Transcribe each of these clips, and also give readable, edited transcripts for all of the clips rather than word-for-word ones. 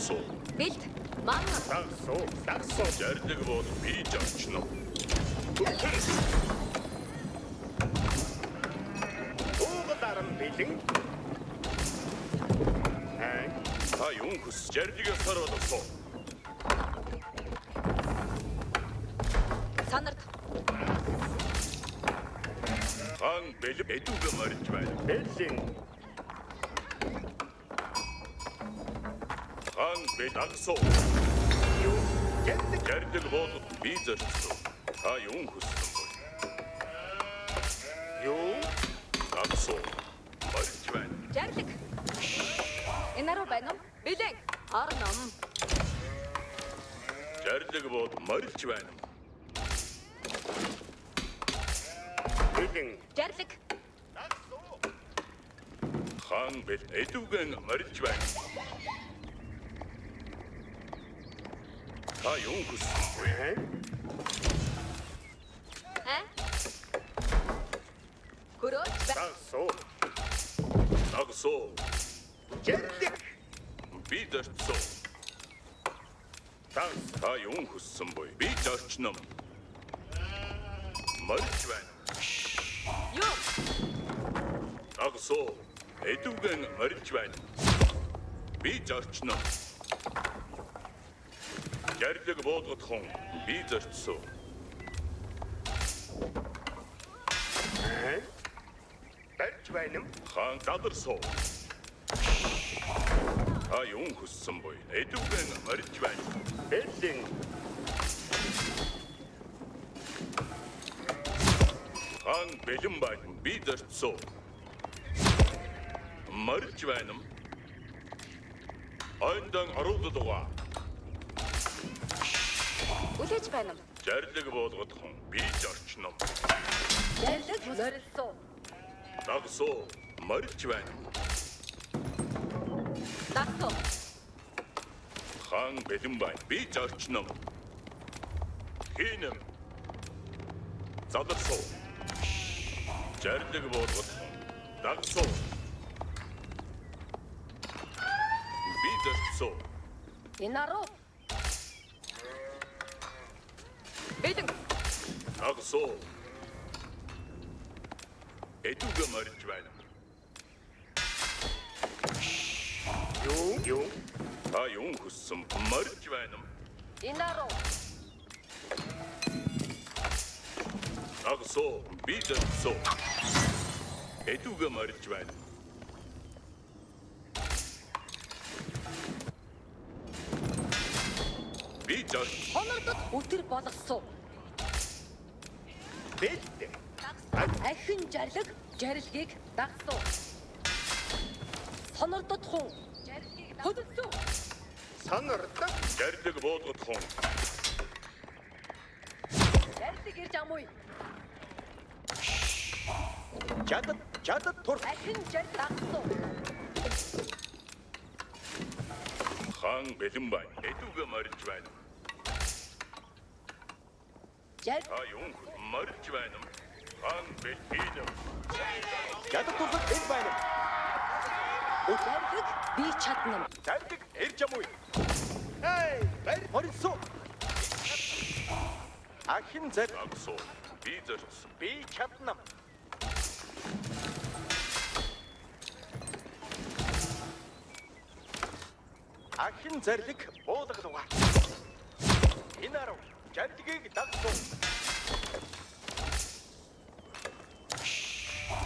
Дагсуу. Бэлд. Ман. Дагсуу. Жардаг бол би жарчно. Уугадаран бэлэн. Та юун хүс жардгийг саруулсан. Санарт. Хан бэлэг эдүгэ марж байна. Бэлэн. Хан бэлэгсоо. Юу? Жардаг бол би зарцсан. Та юун хүссэн бэ? Юу? Дагсуу. Марж байна. Жардаг. Энаруу байна уу? Бэлэг. Арном. Жардаг бол марж байна. Бэлэн. Жардаг. Хан бэл эдүгэн марж байна. Та юун хүссэн бэ? Хөрөөч. Дагсуу. Жардаг. Би зарцсан. Та юун хүссэн бэ? Би зарчном. Марж байна. Юу? Дагсуу. Эдүгэн марж байна. Би зарчном. Жардаг буудгатхан би зарцсан. Барж байна юм. Хан дадарсуу. Та юун хүссэн бэ? Эдүгэн марж байна. Бэлэн. Хан бэлэн байна. Би зарцсан. Марж байна. Айндан аруулдгаа. Үлээж байна уу? Жардаг буулгадхан би зарчном. Жардаг. Зорилсоо. Дагсуу. Марж байна. Дагсуу. Хан бэлэн байна. Би зарчном. Хийнэм. Задарсуу. Жардаг буулгадхан. Дагсуу. Би зарцсан. Энаруу. Бэлэг. Дагсуу. Эдүгэ марж байна. Юу? Та юун хүссэн марж байна. Энаруу. Дагсуу. Би зарцсан. Эдүгэ марж байна. Би зарч. Хонордод өтөр болгосон. Бэлэн. Ахин жарлаг жарилгийг дагсуу. Сонордод хун жарилгийг хөдөлсөн. Санарт. Жардаг буулгатхан. Жарилыг ирж амуй. Чадад тур. Ахин жарил дагсуу. Хан бэлэн байна. Эдүгэ марж байна. Жарил. Та юун марж байна. Хан бэлэн. Чадад тур бэл байна. Жарилыг би чадна. Жардаг ирж амуй. Барь хорисоо. Ахин зэр. Дагсуу. Би зарцсан. Би чаднам. Ахин зэрлэг буулгадгаа. Инаруу жардгийг дагсуу.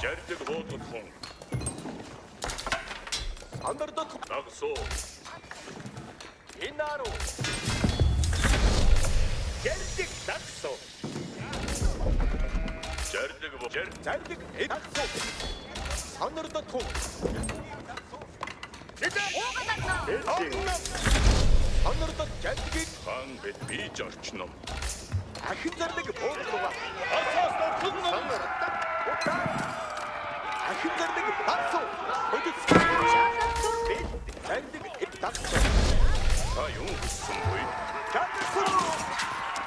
Жардаг буулгатхан. Санардот Дагсуу. Инаруу жардгийг дагсуу. Жардаг буу. Зэрлэг дагсуу. Санардот хун. Уугадарна. Санардот жардгийг Хан бэл би зарчном. ахин зэрлэг буулгадгаа. Асаас тохлон. Санардот ахин зэрлэг дагсуу. Хөдөц. Зэрлэг дагсуу. Та юун хүссэн бэ? Чадсуу.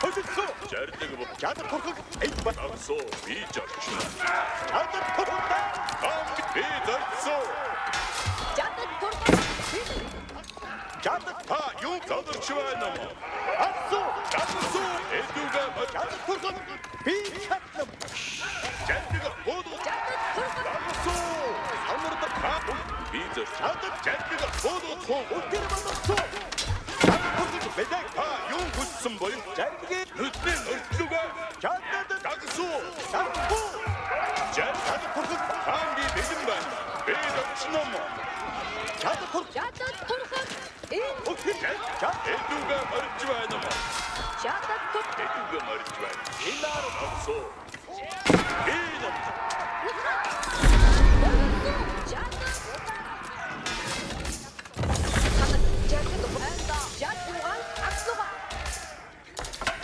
Хөдөц. Жардаг буу. Чадар турхаг эд ба. Дагсуу. Би зарчном. Чадар турхаг. Хан би зарцсан. Жадад тургал. Чадах Та юу задарч байна уу? асуу. Дагсуу эдүгэ Чадах турхан би чадна. жадыг буудал. Жадад турхан. Дагсуу амардаг та би зөв чаддаг жадыг буудал. Өтөр боловсоо. Чадах турхан бэдэг. Та юу хүссэн боё? Жарги Нүдний өртлөгөө чадаад дагсуу дарбуу. жадад Турхан хаанги бэлэн байна. Би дэвчнэм. чадах турхан Жадад турхан. өтөр чад. Эдүгэ морж байна уу? Жадад турхан. Эдүгэ морж байна. Инаар Дагсуу. Би дэв. Жадад. Жадад бэнда. Жадуан аксуга.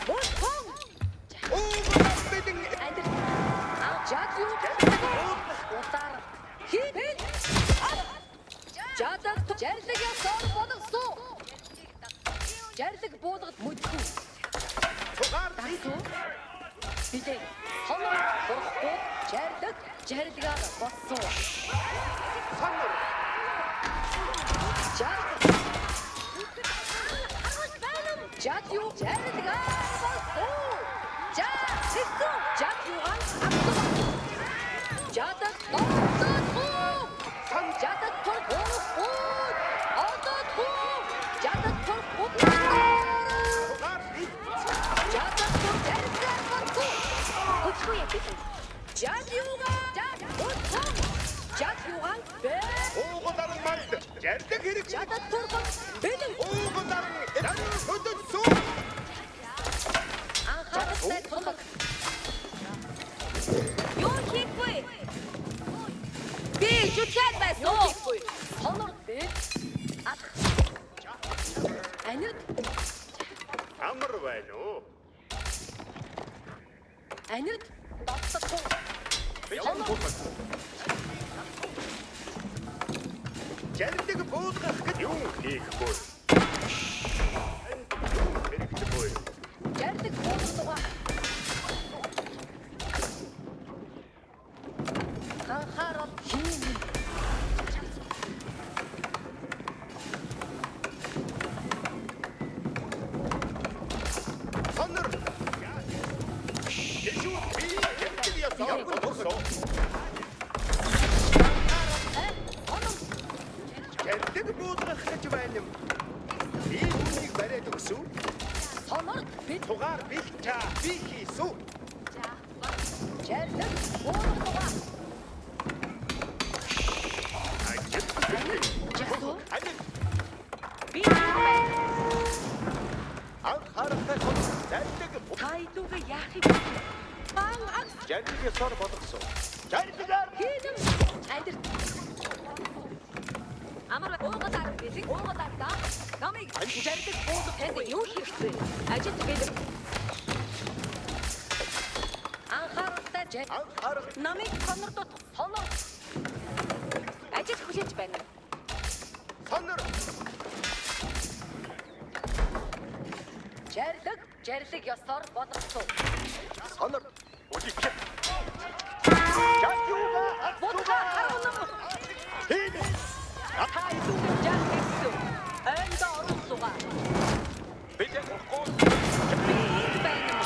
Бонхон. уугар бэдэг. Андер. Жадю. Утар. Хин. Жадад жарлаг ясаар бодгосоо. Жарлаг буулгад мүдхүү. Тугаар Дасуу. Бидээ хонор болохгүй жарлагаар боссоо. санар. Жадю жарлагаар боссоо. Жадсуу жадюган актуу. Жадад тоотоо. Жадад тоотоо. Одотоо. Жадад тоотоо. Тугаар би Жадад тоотоо боссоо. Хөтгөө яа. Жадюган жадюган. Жадюган бэ. уугар манд. Жардаг хэрэг. Жадад тоотоо. Бэлэн. уугар эдан хөдөлсөө. Анхааралтай тулах. Юу хийхгүй? Би жүтгэл байсан. Хонор бэл. Анид Амар байна уу? анид батсахгүй. Жардаг буулгах гэж юу хийхгүй. Хэрэгтэйгүй. Жардаг буулгага. Анхаарал хин. Санар. Яшуу би ярддаг ясаар боловсоо. Хонор Жардаг буулгах гэж байна юм. Би үнийг бариад өгсөв. хонор бид Тугаар би хийсүү. жардаг буулгага. Жасуу. Ани Би анхаарахтай хон жардаг тайдууга яах юм? Бан акс жардаг ясаар боловсоо. Жардагаар хийм. Андер. Амар уугадаг бэлэг уугадаг да. Намайг жардаг буулга танд юу хийх вэ? Ажид бэлэг. Анхааралтай жаа. анхаарах Намайг хонордод хонор. Ажид хүлээж байна. санар. Жарлаг ёсоор боловсоо. Санар. Үдик. Жадюга Будга астуга. харуулна. Хин. Тайдууга жаахсэн. Энд оролцоога. Бид яахгүй. Би энд байна.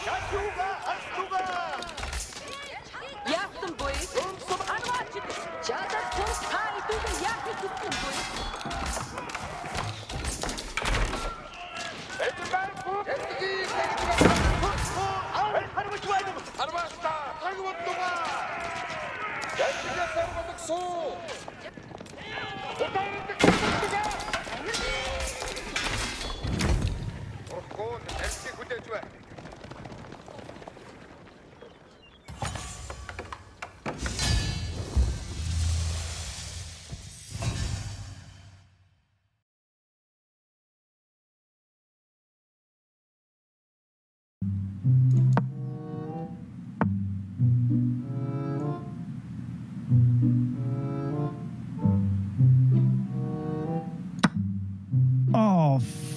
Жадюга астуга. Яасан буй? Арваач. Жадад тур тайдууга яах гэсэн буй? Арваста. Тагваттуга. Жадюга сарвадагсуу. Орхон элси хүлээж бай.